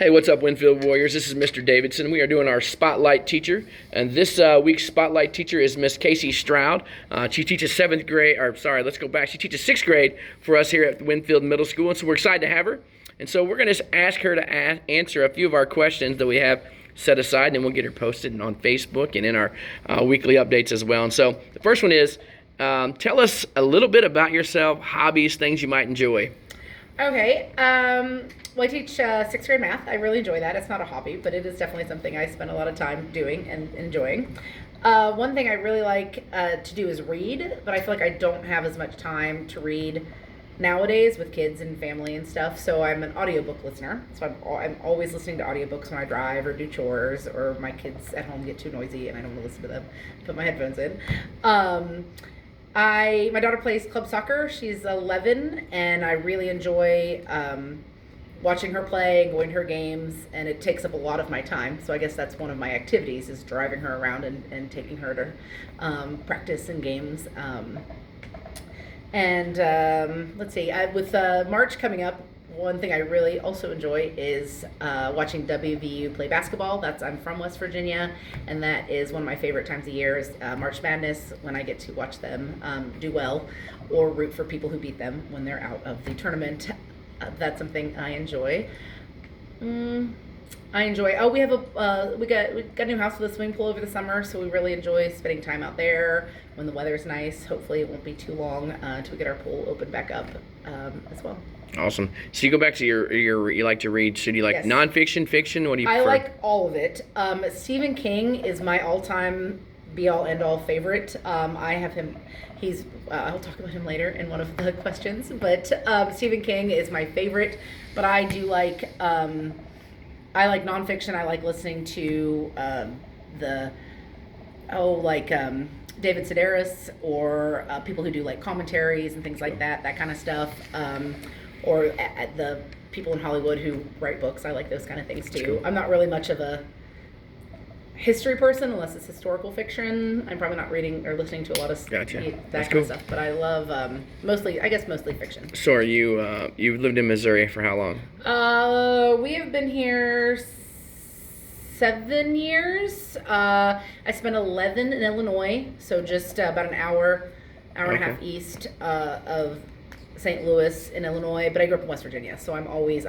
Hey, what's up, Winfield Warriors? This is Mr. Davidson. We are doing our Spotlight Teacher, and this week's Spotlight Teacher is Miss Casey Stroud. She teaches She teaches sixth grade for us here at Winfield Middle School, and so we're excited to have her. And so we're going to ask her to answer a few of our questions that we have set aside, and then we'll get her posted on Facebook and in our weekly updates as well. And so the first one is, tell us a little bit about yourself, hobbies, things you might enjoy. Okay. Well, I teach sixth grade math. I really enjoy that. It's not a hobby, but it is definitely something I spend a lot of time doing and enjoying. One thing I really like to do is read, but I feel like I don't have as much time to read nowadays with kids and family and stuff. So I'm an audiobook listener. So I'm always listening to audiobooks when I drive or do chores, or my kids at home get too noisy and I don't want to listen to them. Put my headphones in. My daughter plays club soccer. She's 11, and I really enjoy watching her play and going to her games, and it takes up a lot of my time. So I guess that's one of my activities, is driving her around and taking her to practice and games. Let's see, with March coming up, one thing I really also enjoy is watching WVU play basketball. I'm from West Virginia, and that is one of my favorite times of year, is March Madness, when I get to watch them do well or root for people who beat them when they're out of the tournament. That's something I enjoy. Oh, we have we got a new house with a swimming pool over the summer, so we really enjoy spending time out there when the weather's nice. Hopefully it won't be too long until we get our pool open back up as well. Awesome. So you go back to you like to read. So do you like nonfiction, fiction? What do you prefer? I like all of it. Stephen King is my all-time be-all, end-all favorite. I have him. I'll talk about him later in one of the questions. But Stephen King is my favorite. But I do like nonfiction. I like listening to David Sedaris, or people who do like commentaries and things like that kind of stuff. Or at the people in Hollywood who write books. I like those kind of things too. Cool. I'm not really much of a history person unless it's historical fiction. I'm probably not reading or listening to a lot of that kind of stuff. But I love mostly fiction. So are you you've lived in Missouri for how long? We have been here 7 years. I spent 11 in Illinois, so just about an hour and a half east of St. Louis in Illinois, but I grew up in West Virginia, so I'll always.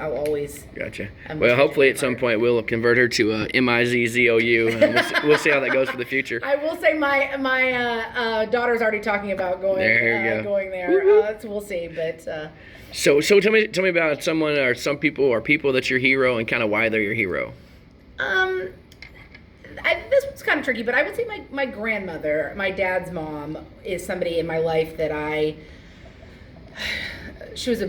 Gotcha. Well, hopefully at some point we'll convert her to MIZZOU, and we'll see how that goes for the future. I will say my daughter's already talking about going there. So we'll see, but. So tell me about someone or some people or people that's your hero and kind of why they're your hero. This one's kind of tricky, but I would say my grandmother, my dad's mom, is somebody in my life that she was a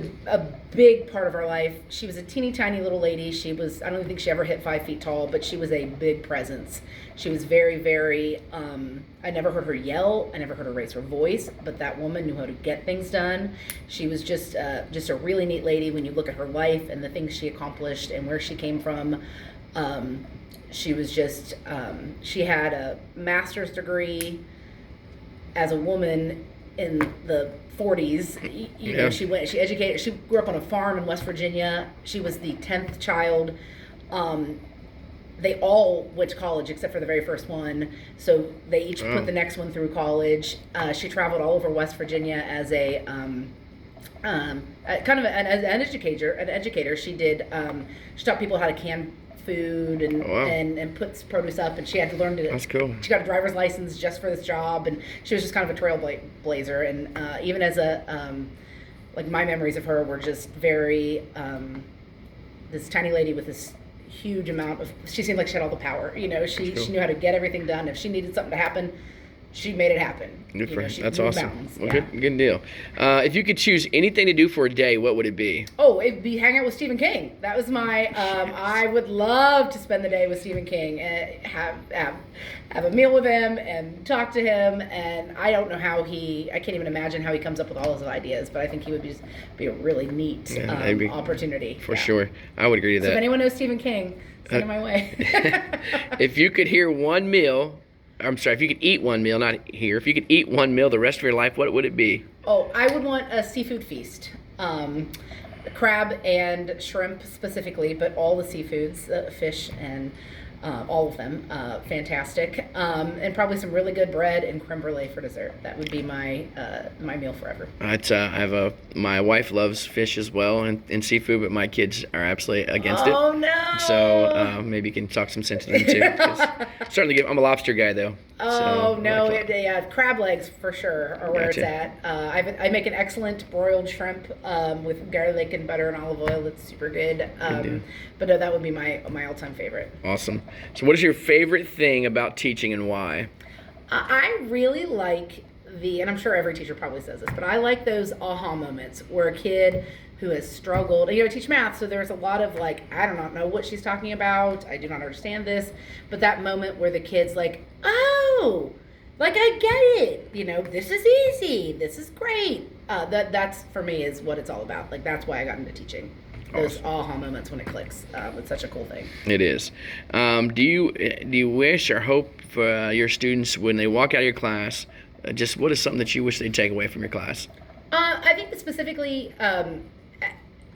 big part of our life. She was a teeny tiny little lady. I don't think she ever hit 5 feet tall, but she was a big presence. She was very, very, I never heard her yell. I never heard her raise her voice, but that woman knew how to get things done. She was just a really neat lady when you look at her life and the things she accomplished and where she came from. She was just, she had a master's degree as a woman in the 40s. You know, she grew up on a farm in West Virginia. She was the 10th child. They all went to college except for the very first one, so they each put the next one through college. She traveled all over West Virginia as a kind of an educator. She did she taught people how to can food and puts produce up, and she had to learn to. That's cool. She got a driver's license just for this job, and she was just kind of a trailblazer. And even as my memories of her were just very this tiny lady with this huge amount of. She seemed like she had all the power. You know, she knew how to get everything done. If she needed something to happen, she made it happen. That's awesome. Well, good deal. If you could choose anything to do for a day, what would it be? Oh, it'd be hang out with Stephen King. That was my. I would love to spend the day with Stephen King and have a meal with him and talk to him. And I don't know how I can't even imagine how he comes up with all his ideas. But I think he would be a really neat opportunity. For sure, I would agree to that. So if anyone knows Stephen King, send him my way. If you could eat one meal, if you could eat one meal the rest of your life, what would it be? Oh, I would want a seafood feast. crab and shrimp specifically, but all the seafoods, fish and all of them, fantastic. And probably some really good bread and creme brulee for dessert. That would be my my meal forever. My wife loves fish as well and seafood, but my kids are absolutely against it. Oh no! So maybe you can talk some sense to them too. 'Cause I'm a lobster guy though. Oh so no! I like Crab legs for sure are where Gotcha. it's at. I make an excellent broiled shrimp with garlic and butter and olive oil. It's super good. But no, that would be my all-time favorite. Awesome. So what is your favorite thing about teaching and why? I really like and I'm sure every teacher probably says this, but I like those aha moments where a kid who has struggled, I teach math, so there's a lot of like, I do not know what she's talking about, I do not understand this, but that moment where the kid's like, oh, like I get it, this is easy, this is great. That's for me is what it's all about. Like that's why I got into teaching. Those aha moments when it clicks. It's such a cool thing. It is. Do you wish or hope for your students when they walk out of your class? Just what is something that you wish they'd take away from your class? I think that specifically,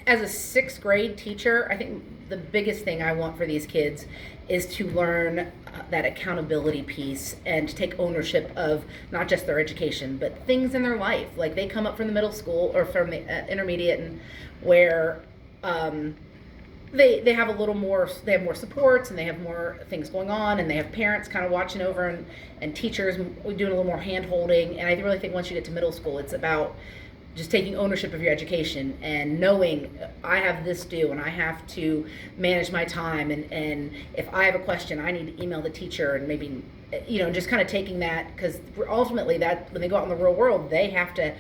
as a sixth grade teacher, I think the biggest thing I want for these kids is to learn that accountability piece and to take ownership of not just their education, but things in their life. Like they come up from the middle school or from the intermediate, and where they have a little more, they have more supports and they have more things going on, and they have parents kind of watching over and teachers doing a little more hand holding. And I really think once you get to middle school, it's about just taking ownership of your education and knowing I have this due and I have to manage my time, and if I have a question I need to email the teacher, and maybe just kind of taking that, because ultimately that when they go out in the real world they have to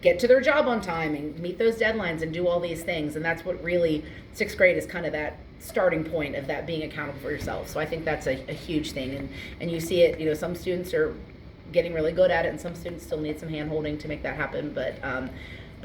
get to their job on time and meet those deadlines and do all these things. And that's what really sixth grade is, kind of that starting point of that being accountable for yourself. So I think that's a huge thing. And you see it, some students are getting really good at it and some students still need some hand holding to make that happen. But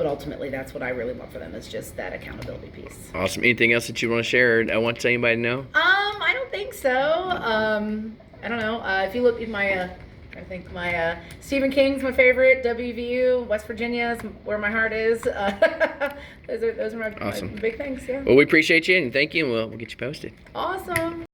ultimately that's what I really want for them, is just that accountability piece. Awesome. Anything else that you want to share or want to anybody to know? I don't think so. I don't know. If you look at my I think my Stephen King's my favorite. WVU, West Virginia is where my heart is. Those are my Awesome. big things. Yeah. Well, we appreciate you and thank you, and we'll get you posted. Awesome.